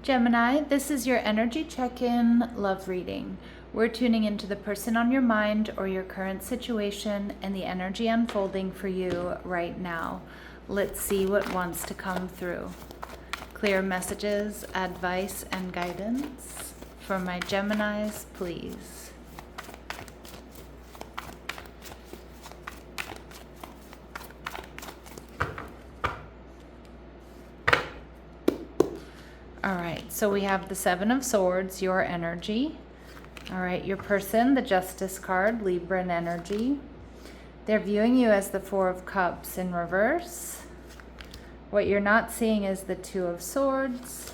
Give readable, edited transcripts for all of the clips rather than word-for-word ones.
Gemini, this is your energy check-in love reading. We're tuning into the person on your mind or your current situation and the energy unfolding for you right now. Let's see what wants to come through. Clear messages, advice, and guidance for my Geminis, please. All right, so we have the Seven of Swords, your energy. All right, your person, the Justice card, Libran energy. They're viewing you as the Four of Cups in reverse. What you're not seeing is the Two of Swords.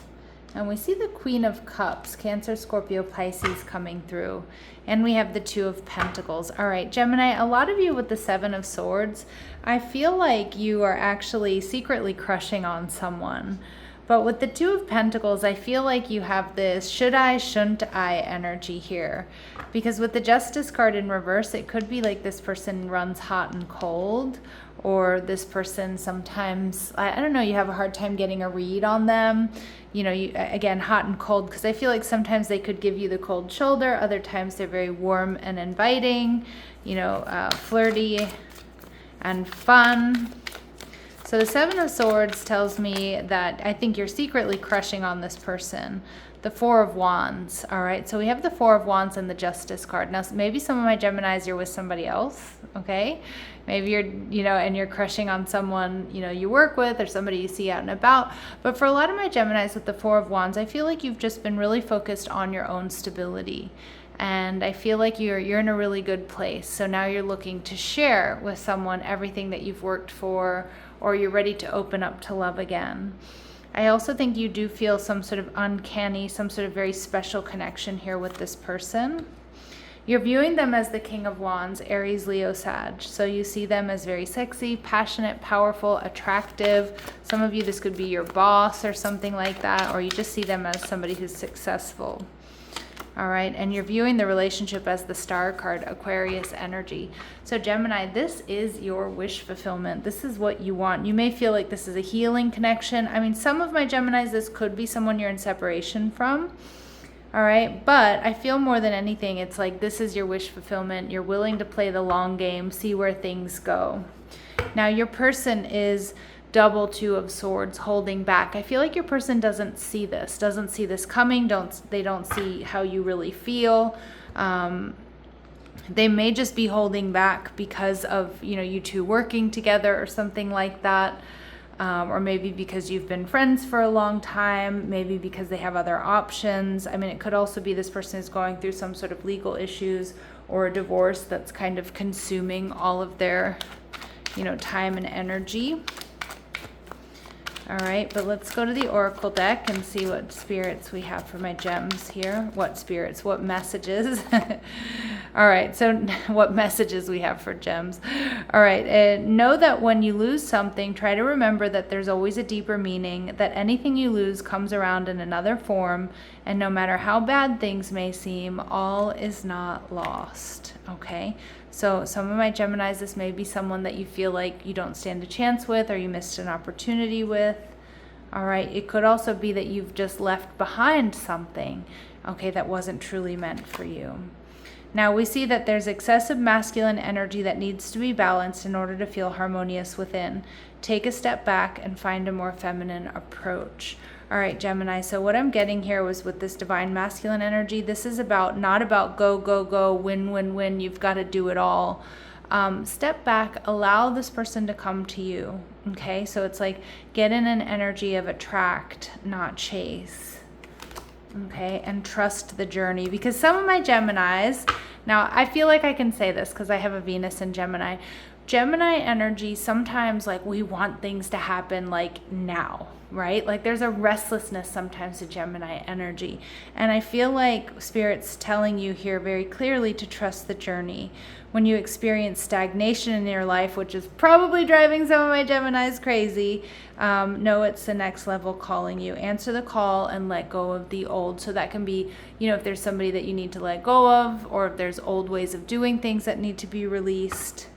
And we see the Queen of Cups, Cancer, Scorpio, Pisces coming through. And we have the Two of Pentacles. All right, Gemini, a lot of you with the Seven of Swords, I feel like you are actually secretly crushing on someone. But with the Two of Pentacles, I feel like you have this should I, shouldn't I energy here. Because with the Justice card in reverse, it could be like this person runs hot and cold, or this person sometimes, I don't know, you have a hard time getting a read on them. You know, again, hot and cold, because I feel like sometimes they could give you the cold shoulder. Other times they're very warm and inviting, you know, flirty and fun. So the Seven of Swords tells me that I think you're secretly crushing on this person. The Four of Wands, all right? So we have the Four of Wands and the Justice card. Now, maybe some of my Geminis, you're with somebody else, okay? Maybe you're, you know, and you're crushing on someone, you know, you work with or somebody you see out and about. But for a lot of my Geminis with the Four of Wands, I feel like you've just been really focused on your own stability. And I feel like you're in a really good place. So now you're looking to share with someone everything that you've worked for, or you're ready to open up to love again. I also think you do feel some sort of uncanny, some sort of very special connection here with this person. You're viewing them as the King of Wands, Aries, Leo, Sag. So you see them as very sexy, passionate, powerful, attractive. Some of you, this could be your boss or something like that, or you just see them as somebody who's successful. All right, and you're viewing the relationship as the Star card, Aquarius energy. So Gemini, this is your wish fulfillment. This is what you want. You may feel like this is a healing connection. I mean, some of my Geminis, this could be someone you're in separation from. All right, but I feel more than anything, it's like this is your wish fulfillment. You're willing to play the long game, see where things go. Now, your person is double Two of Swords, holding back. I feel like your person doesn't see this coming. They don't see how you really feel. They may just be holding back because of, you know, you two working together or something like that. Or maybe because you've been friends for a long time, maybe because they have other options. I mean, it could also be this person is going through some sort of legal issues or a divorce that's kind of consuming all of their, you know, time and energy. All right, but let's go to the Oracle deck and see what spirits we have for my gems here. What spirits, what messages? All right, so what messages we have for gems. All right, know that when you lose something, try to remember that there's always a deeper meaning, that anything you lose comes around in another form, and no matter how bad things may seem, all is not lost, okay? So some of my Geminis, this may be someone that you feel like you don't stand a chance with or you missed an opportunity with. All right, it could also be that you've just left behind something, okay, that wasn't truly meant for you. Now we see that there's excessive masculine energy that needs to be balanced in order to feel harmonious within. Take a step back and find a more feminine approach. All right, Gemini, so what I'm getting here was with this divine masculine energy, this is not about go, go, go, win, win, win, you've got to do it all. Step back, allow this person to come to you, okay? So it's like get in an energy of attract, not chase, okay? And trust the journey, because some of my Geminis, now I feel like I can say this because I have a Venus in Gemini. Gemini energy, sometimes like we want things to happen like now, right? Like there's a restlessness sometimes to Gemini energy. And I feel like Spirit's telling you here very clearly to trust the journey. When you experience stagnation in your life, which is probably driving some of my Geminis crazy, know it's the next level calling you. Answer the call and let go of the old. So that can be, you know, if there's somebody that you need to let go of, or if there's old ways of doing things that need to be released.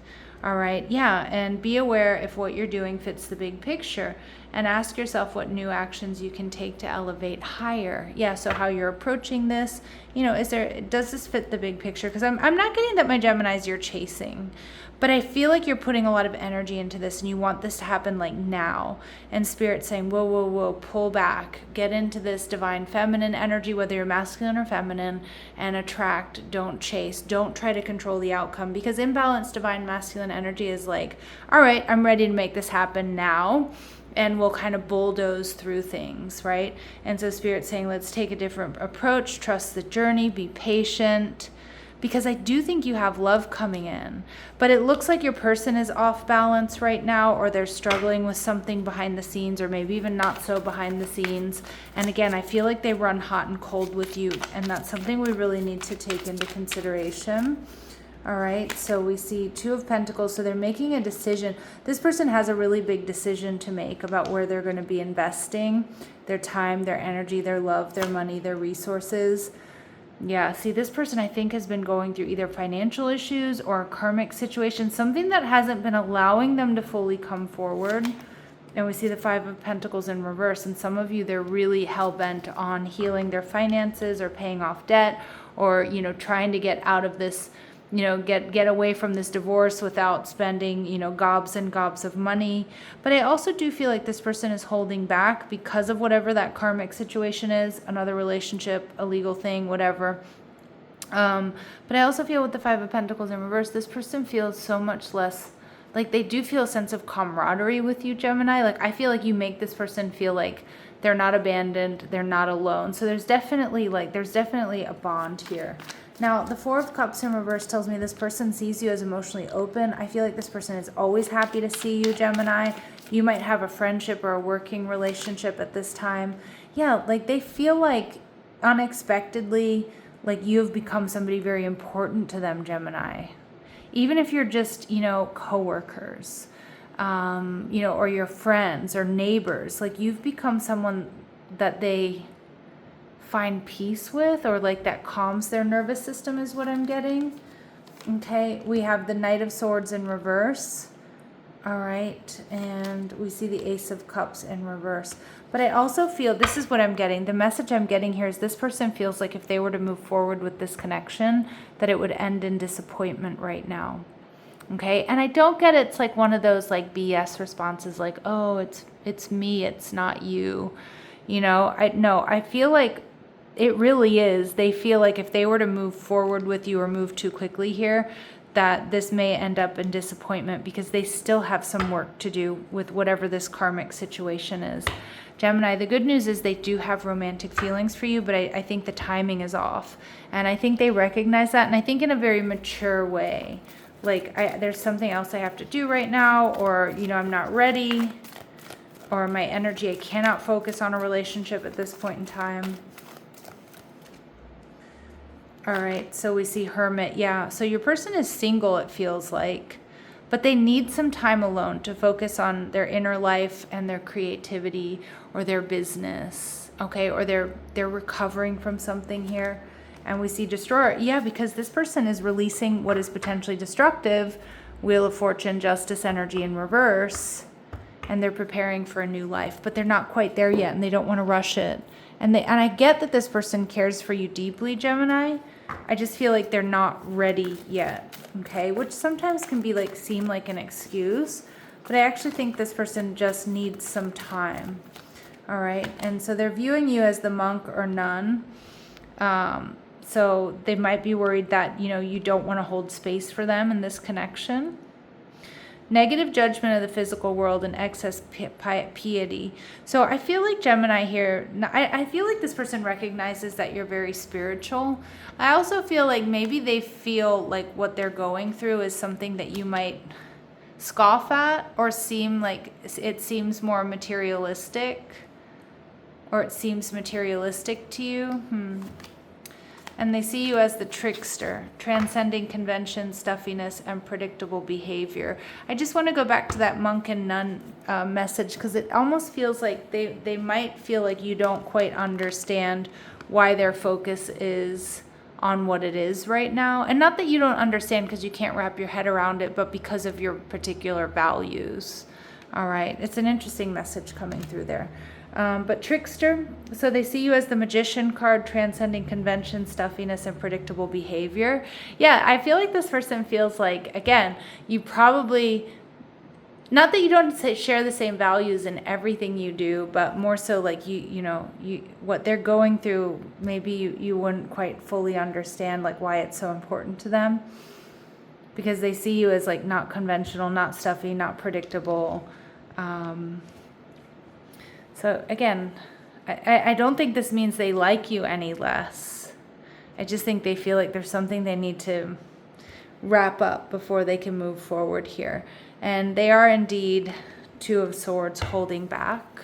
All right, yeah, and be aware if what you're doing fits the big picture. and ask yourself what new actions you can take to elevate higher. Yeah, so how you're approaching this, does this fit the big picture? Because I'm not getting that, my Geminis, you're chasing. But I feel like you're putting a lot of energy into this and you want this to happen like now. And Spirit's saying, whoa, whoa, whoa, pull back. Get into this divine feminine energy, whether you're masculine or feminine, and attract, don't chase. Don't try to control the outcome, because imbalanced divine masculine energy is like, all right, I'm ready to make this happen now. And we'll kind of bulldoze through things, right? And so Spirit's saying, let's take a different approach, trust the journey, be patient. Because I do think you have love coming in, but it looks like your person is off balance right now, or they're struggling with something behind the scenes, or maybe even not so behind the scenes. And again, I feel like they run hot and cold with you, and that's something we really need to take into consideration. All right, so we see Two of Pentacles, so they're making a decision. This person has a really big decision to make about where they're going to be investing their time, their energy, their love, their money, their resources. Yeah, see, this person I think has been going through either financial issues or a karmic situation, something that hasn't been allowing them to fully come forward. And we see the Five of Pentacles in reverse. And some of you, they're really hell-bent on healing their finances or paying off debt, or, trying to get out of this, get away from this divorce without spending, gobs and gobs of money. But I also do feel like this person is holding back because of whatever that karmic situation is, another relationship, a legal thing, whatever. But I also feel with the Five of Pentacles in reverse, this person feels so much less, like they do feel a sense of camaraderie with you, Gemini. Like I feel like you make this person feel like they're not abandoned, they're not alone. So there's definitely a bond here. Now, the Four of Cups in reverse tells me this person sees you as emotionally open. I feel like this person is always happy to see you, Gemini. You might have a friendship or a working relationship at this time. Yeah, like they feel like unexpectedly, like you have become somebody very important to them, Gemini. Even if you're just, coworkers, or your friends or neighbors, like you've become someone that they find peace with, or like that calms their nervous system is what I'm getting. Okay, we have the Knight of Swords in reverse. All right, and we see the Ace of Cups in reverse. But I also feel, this is what I'm getting, the message I'm getting here is this person feels like if they were to move forward with this connection, that it would end in disappointment right now. Okay, and I don't get it's like one of those like BS responses, like, oh, it's me, it's not you. I feel like it really is. They feel like if they were to move forward with you or move too quickly here, that this may end up in disappointment, because they still have some work to do with whatever this karmic situation is. Gemini, the good news is they do have romantic feelings for you, but I think the timing is off. And I think they recognize that, and I think in a very mature way. Like, there's something else I have to do right now, or, I'm not ready, or my energy, I cannot focus on a relationship at this point in time. All right, so we see Hermit. Yeah, so your person is single, it feels like, but they need some time alone to focus on their inner life and their creativity or their business, okay? Or they're recovering from something here. And we see Destroyer. Yeah, because this person is releasing what is potentially destructive, Wheel of Fortune, Justice energy in reverse, and they're preparing for a new life, but they're not quite there yet, and they don't want to rush it. And I get that this person cares for you deeply, Gemini. I just feel like they're not ready yet, okay? Which sometimes can be like, seem like an excuse, but I actually think this person just needs some time, all right? And so they're viewing you as the monk or nun. So they might be worried that, you don't want to hold space for them in this connection. Negative judgment of the physical world and excess piety. So I feel like Gemini here, I feel like this person recognizes that you're very spiritual. I also feel like maybe they feel like what they're going through is something that you might scoff at, or seem like it seems more materialistic, or it seems materialistic to you. And they see you as the trickster, transcending convention, stuffiness, and predictable behavior. I just want to go back to that monk and nun message, because it almost feels like they might feel like you don't quite understand why their focus is on what it is right now. And not that you don't understand because you can't wrap your head around it, but because of your particular values. All right, it's an interesting message coming through there. But trickster, so they see you as the magician card, transcending convention, stuffiness, and predictable behavior. Yeah, I feel like this person feels like, again, you probably, not that you don't share the same values in everything you do, but more so like what they're going through, maybe you wouldn't quite fully understand like why it's so important to them, because they see you as like not conventional, not stuffy, not predictable. So again, I don't think this means they like you any less. I just think they feel like there's something they need to wrap up before they can move forward here. And they are indeed Two of Swords, holding back.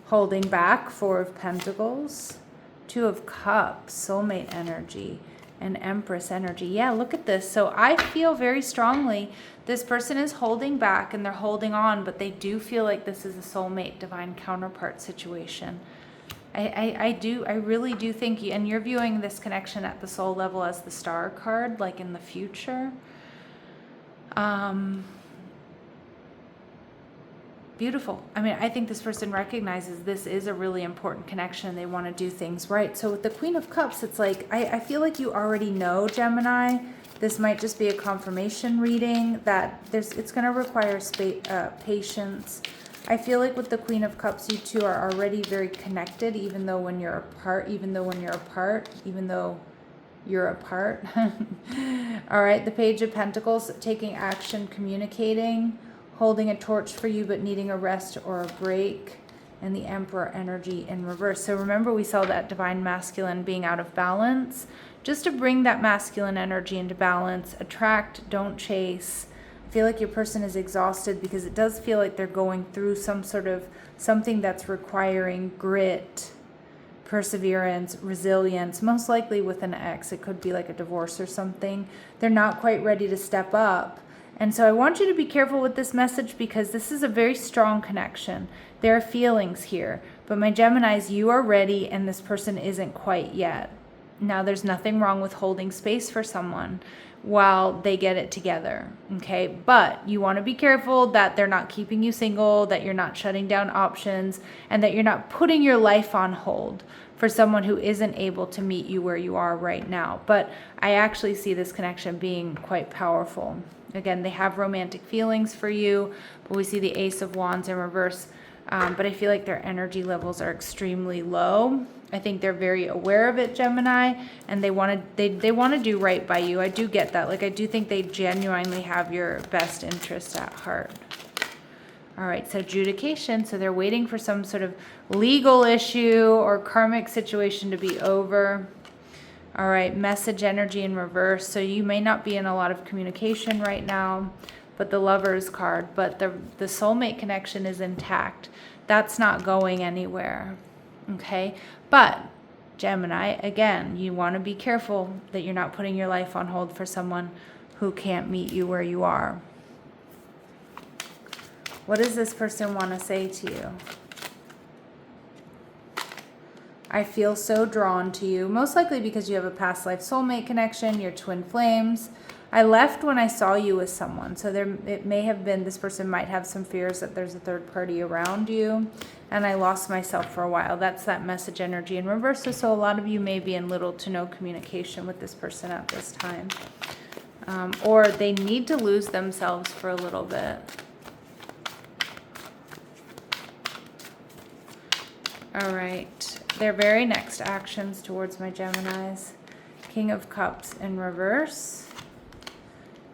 Holding back, Four of Pentacles, Two of Cups, soulmate energy, and Empress energy. Yeah, look at this. So I feel very strongly this person is holding back and they're holding on, but they do feel like this is a soulmate, divine counterpart situation. I really do think you, and you're viewing this connection at the soul level as the Star card, like in the future. Beautiful. I mean, I think this person recognizes this is a really important connection. They want to do things right. So with the Queen of Cups, it's like, I feel like you already know, Gemini. This might just be a confirmation reading that it's going to require patience. I feel like with the Queen of Cups, you two are already very connected, even though you're apart. All right, the Page of Pentacles, taking action, communicating, holding a torch for you, but needing a rest or a break, and the Emperor energy in reverse. So remember, we saw that divine masculine being out of balance. Just to bring that masculine energy into balance, attract, don't chase. I feel like your person is exhausted because it does feel like they're going through something that's requiring grit, perseverance, resilience, most likely with an ex. It could be like a divorce or something. They're not quite ready to step up. And so I want you to be careful with this message, because this is a very strong connection. There are feelings here, but my Geminis, you are ready and this person isn't quite yet. Now, there's nothing wrong with holding space for someone while they get it together, okay? But you want to be careful that they're not keeping you single, that you're not shutting down options, and that you're not putting your life on hold for someone who isn't able to meet you where you are right now. But I actually see this connection being quite powerful. Again, they have romantic feelings for you, but we see the Ace of Wands in reverse. But I feel like their energy levels are extremely low. I think they're very aware of it, Gemini, and they want to do right by you. I do get that. Like, I do think they genuinely have your best interest at heart. All right, so adjudication. So they're waiting for some sort of legal issue or karmic situation to be over. All right, message energy in reverse. So you may not be in a lot of communication right now, but the Lovers card, but the soulmate connection is intact. That's not going anywhere, okay? But Gemini, again, you want to be careful that you're not putting your life on hold for someone who can't meet you where you are. What does this person want to say to you? I feel so drawn to you, most likely because you have a past life soulmate connection, you're twin flames. I left when I saw you with someone. So it may have been, this person might have some fears that there's a third party around you, and I lost myself for a while. That's that message energy in reverse. So a lot of you may be in little to no communication with this person at this time. Or they need to lose themselves for a little bit. All right. Their very next actions towards my Geminis. King of Cups in reverse.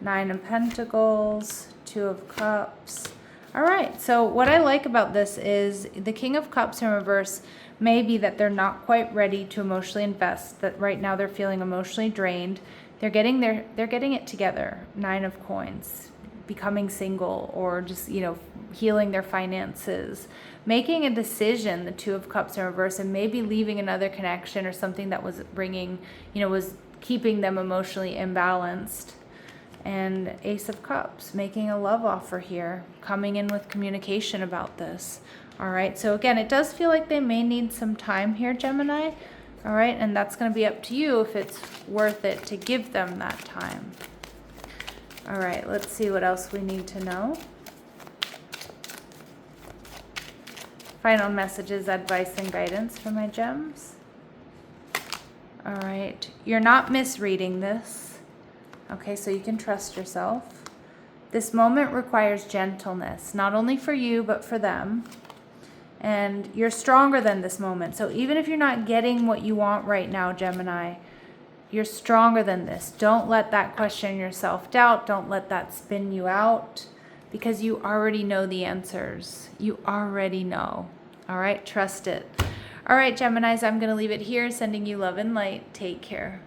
Nine of Pentacles. Two of Cups. All right. So what I like about this is the King of Cups in reverse may be that they're not quite ready to emotionally invest. That right now they're feeling emotionally drained. They're getting it together. Nine of Coins. Becoming single, or just, healing their finances, making a decision, the Two of Cups in reverse, and maybe leaving another connection or something that was was keeping them emotionally imbalanced. And Ace of Cups, making a love offer here, coming in with communication about this. All right, so again, it does feel like they may need some time here, Gemini, All right, and that's going to be up to you if it's worth it to give them that time. All right, let's see what else we need to know. Final messages, advice, and guidance for my gems. All right, you're not misreading this. Okay, so you can trust yourself. This moment requires gentleness, not only for you, but for them. And you're stronger than this moment. So even if you're not getting what you want right now, Gemini, you're stronger than this. Don't let that question your self-doubt. Don't let that spin you out, because you already know the answers. You already know. All right, trust it. All right, Geminis, I'm going to leave it here, sending you love and light. Take care.